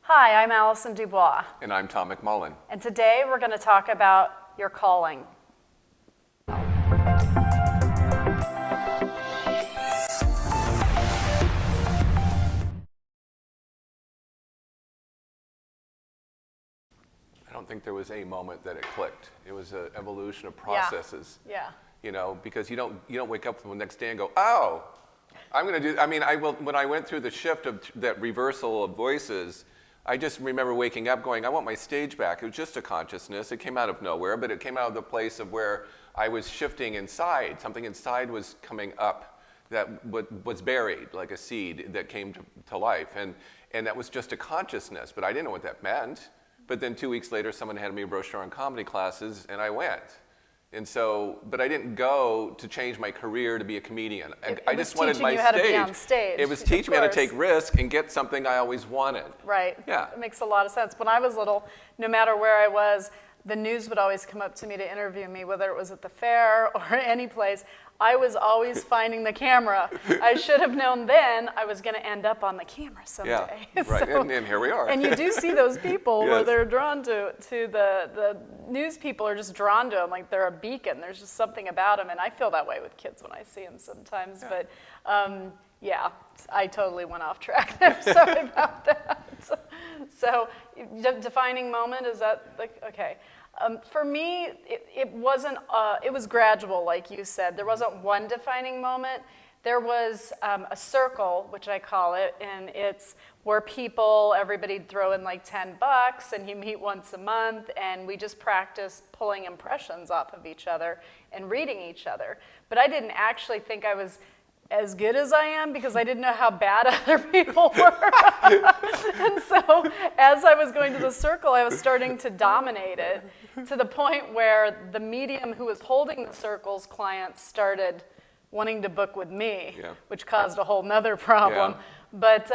Hi, I'm Allison DuBois. And I'm Tom McMullen. And today we're going to talk about your calling. I don't think there was a moment that it clicked. It was an evolution of processes. Yeah. You know, because you don't wake up the next day and go, oh, I'm going to do. I mean, when I went through the shift of that reversal of voices, I just remember waking up going, I want my stage back. It was just a consciousness. It came out of nowhere, but it came out of the place of where I was shifting inside. Something inside was coming up that was buried, like a seed that came to life. And that was just a consciousness, but I didn't know what that meant. But then 2 weeks later, someone handed me a brochure on comedy classes, and I went. And so, but I didn't go to change my career to be a comedian. I just wanted my stage. How to be on stage. It was teaching me how to take risk and get something I always wanted. Right. Yeah. It makes a lot of sense. When I was little, no matter where I was, the news would always come up to me to interview me, whether it was at the fair or any place. I was always finding the camera. I should have known then I was going to end up on the camera someday. Yeah, right, So, and here we are. And you do see those people Yes. where they're drawn to the news people are just drawn to them, like they're a beacon. There's just something about them, and I feel that way with kids when I see them sometimes. Yeah. But yeah, I totally went off track there. Sorry about that. So defining moment, is that like, okay. For me, it wasn't, it was gradual, like you said. There wasn't one defining moment. There was a circle, which I call it, and it's where everybody'd throw in like $10, and you meet once a month, and we just practice pulling impressions off of each other and reading each other. But I didn't actually think I was as good as I am because I didn't know how bad other people were. And so as I was going to the circle, I was starting to dominate it to the point where the medium who was holding the circle's clients started wanting to book with me, which caused a whole nother problem. Yeah. But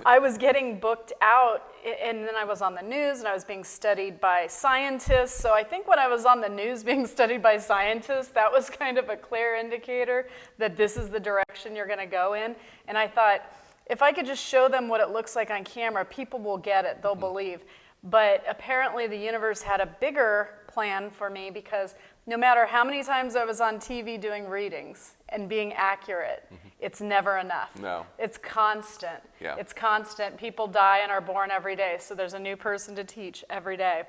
I was getting booked out, and then I was on the news, and I was being studied by scientists. So I think when I was on the news being studied by scientists, that was kind of a clear indicator that this is the direction you're going to go in. And I thought, if I could just show them what it looks like on camera, people will get it, they'll believe. But apparently the universe had a bigger plan for me because no matter how many times I was on TV doing readings and being accurate, it's never enough. No. It's constant. Yeah. It's constant. People die and are born every day, so there's a new person to teach every day.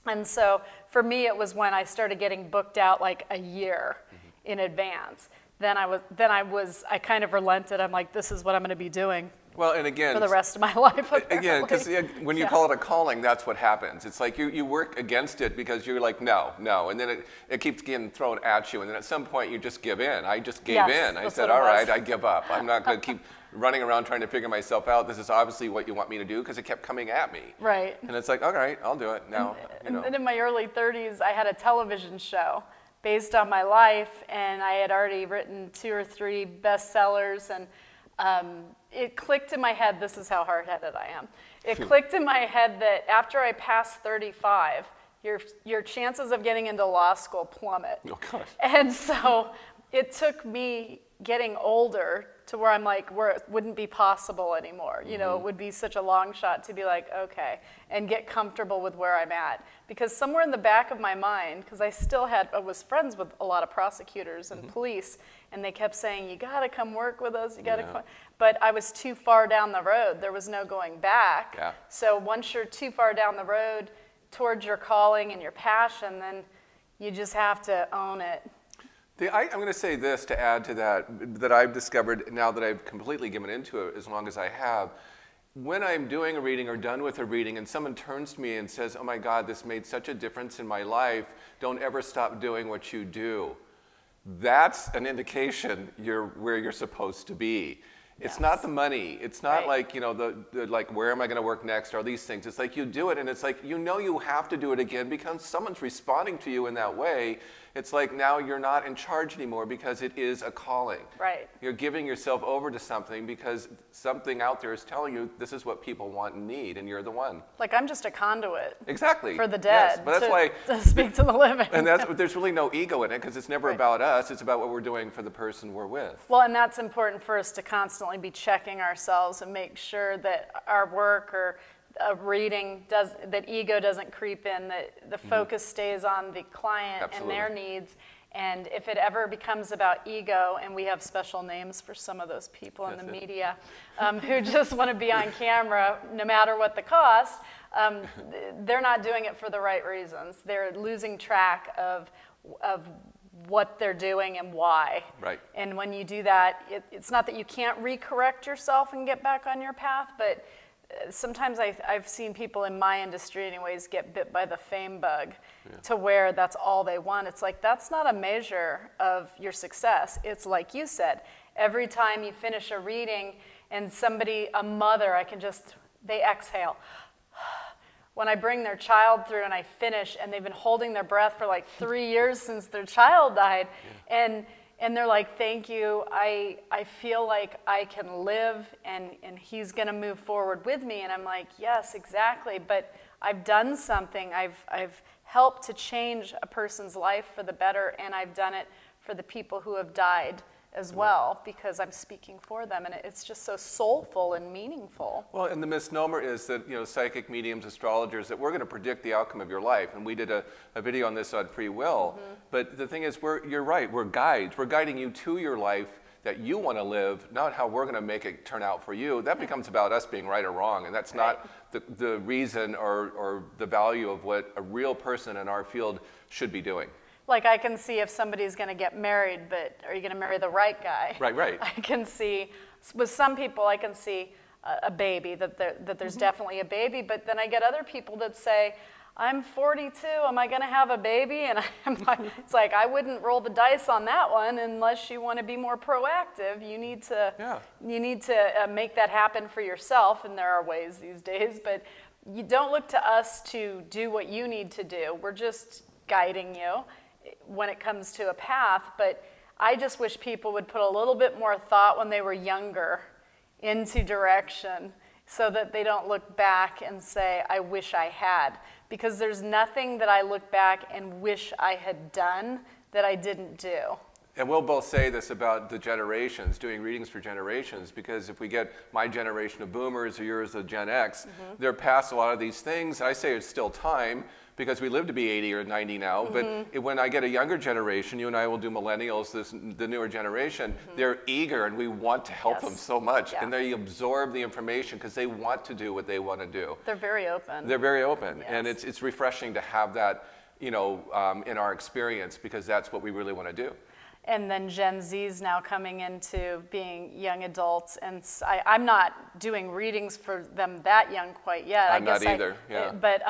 And so for me, it was when I started getting booked out like a year in advance. Then I kind of relented. I'm like, this is what I'm going to be doing. Well, and again, for the rest of my life. Again, because when you call it a calling, that's what happens. It's like you work against it because you're like, no, and then it keeps getting thrown at you, and then at some point you just give in. I just gave in. I said, all right, I give up. I'm not going to keep running around trying to figure myself out. This is obviously what you want me to do because it kept coming at me. Right. And it's like, all right, I'll do it now. And in my early 30s, I had a television show based on my life, and I had already written 2 or 3 bestsellers, and it clicked in my head, this is how hard-headed I am. It clicked in my head that after I passed 35, your chances of getting into law school plummet. Oh, gosh. And so it took me getting older to where I'm like, where it wouldn't be possible anymore. You know, it would be such a long shot to be like, okay, and get comfortable with where I'm at. Because somewhere in the back of my mind, because I was friends with a lot of prosecutors and police, and they kept saying, you gotta come work with us, you gotta come. But I was too far down the road. There was no going back. Yeah. So once you're too far down the road towards your calling and your passion, then you just have to own it. I'm going to say this to add to that I've discovered now that I've completely given into it as long as I have. When I'm doing a reading or done with a reading and someone turns to me and says, oh my God, this made such a difference in my life, don't ever stop doing what you do. That's an indication where you're supposed to be. It's not the money. It's not like, you know, the like, where am I going to work next or these things. It's like you do it and it's like, you know you have to do it again because someone's responding to you in that way. It's like now you're not in charge anymore because it is a calling. Right. You're giving yourself over to something because something out there is telling you this is what people want and need, and you're the one. Like I'm just a conduit. Exactly. For the dead. Yes, but that's why to speak to the living. And there's really no ego in it because it's never about us. It's about what we're doing for the person we're with. Well, and that's important for us to constantly be checking ourselves and make sure that our work or a reading that ego doesn't creep in, that the focus stays on the client Absolutely. and their needs. And if it ever becomes about ego, and we have special names for some of those people in the media who just want to be on camera no matter what the cost, they're not doing it for the right reasons. They're losing track of what they're doing and why. Right. And when you do that, it's not that you can't recorrect yourself and get back on your path, but sometimes I've seen people in my industry anyways get bit by the fame bug to where that's all they want. It's like, that's not a measure of your success. It's like you said, every time you finish a reading and a mother, they exhale. When I bring their child through and I finish and they've been holding their breath for like 3 years since their child died, and they're like, thank you, I feel like I can live and he's gonna move forward with me. And I'm like, yes, exactly, but I've done something. I've helped to change a person's life for the better, and I've done it for the people who have died as well, because I'm speaking for them, and it's just so soulful and meaningful. Well, and the misnomer is that, psychic mediums, astrologers, that we're going to predict the outcome of your life. And we did a video on this on free will. But the thing is, you're right, we're guides. We're guiding you to your life that you want to live, not how we're going to make it turn out for you. That becomes about us being right or wrong, and that's not the reason or the value of what a real person in our field should be doing. Like, I can see if somebody's going to get married, but are you going to marry the right guy? Right. I can see, with some people, I can see a baby, that there's definitely a baby, but then I get other people that say, I'm 42, am I going to have a baby? And it's like, I wouldn't roll the dice on that one unless you want to be more proactive. You need to make that happen for yourself, and there are ways these days, but you don't look to us to do what you need to do. We're just guiding you when it comes to a path, but I just wish people would put a little bit more thought when they were younger into direction, so that they don't look back and say, I wish I had. Because there's nothing that I look back and wish I had done that I didn't do. And we'll both say this about the generations, doing readings for generations, because if we get my generation of boomers or yours of Gen X, they're past a lot of these things. I say it's still time, because we live to be 80 or 90 now, but when I get a younger generation, you and I will do millennials, the newer generation, they're eager and we want to help them so much. And they absorb the information because they want to do what they want to do. They're very open. They're very open, and it's refreshing to have that, in our experience, because that's what we really want to do. And then Gen Z's now coming into being young adults, and I'm not doing readings for them that young quite yet. I'm not either, But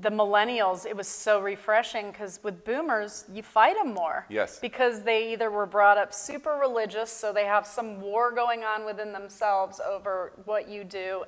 the millennials, it was so refreshing, because with boomers, you fight them more. Yes. Because they either were brought up super religious, so they have some war going on within themselves over what you do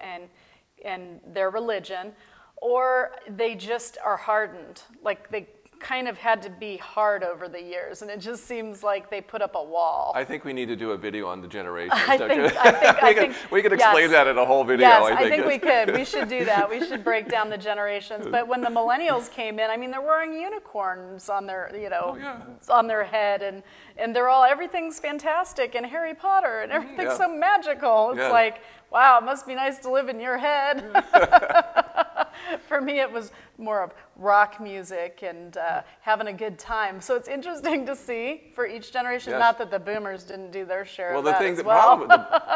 and their religion, or they just are hardened. Like, they kind of had to be hard over the years, and it just seems like they put up a wall. I think we need to do a video on the generations. I think we could explain that in a whole video. Yes, I think we could. We should do that. We should break down the generations. But when the millennials came in, I mean, they're wearing unicorns on their, on their head, and they're all, everything's fantastic, and Harry Potter, and everything's so magical. It's like, wow, it must be nice to live in your head. For me, it was more of rock music and having a good time. So it's interesting to see for each generation. Not that the boomers didn't do their share of that as well.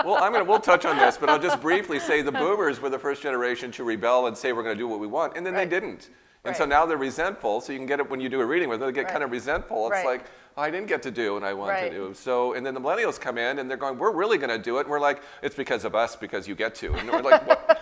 We'll touch on this, but I'll just briefly say the boomers were the first generation to rebel and say we're going to do what we want, and then they didn't. And so now they're resentful. So you can get it when you do a reading with them. They get kind of resentful. It's like, oh, I didn't get to do what I want to do. So, and then the millennials come in and they're going, we're really going to do it. And we're like, it's because of us, because you get to. And we're like, what?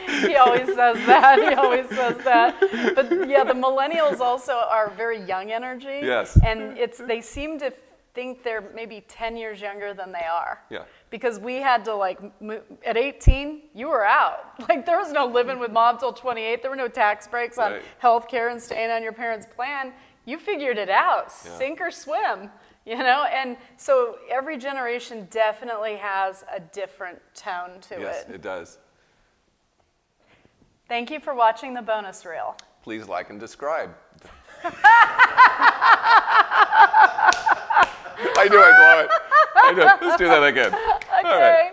He always says that. But yeah, the millennials also are very young energy. Yes. And they seem to think they're maybe 10 years younger than they are. Yeah. Because we had to move, at 18, you were out. Like, there was no living with mom till 28. There were no tax breaks on health care and staying on your parents' plan. You figured it out, sink or swim, And so every generation definitely has a different tone to it. Yes, it does. Thank you for watching the bonus reel. Please like and describe. I knew I'd love it. I know. Let's do that again. Okay.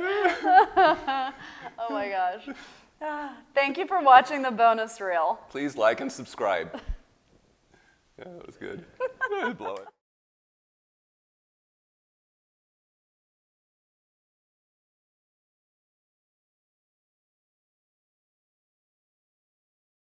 Oh my gosh. Thank you for watching the bonus reel. Please like and subscribe. Yeah, that was good. Blow it.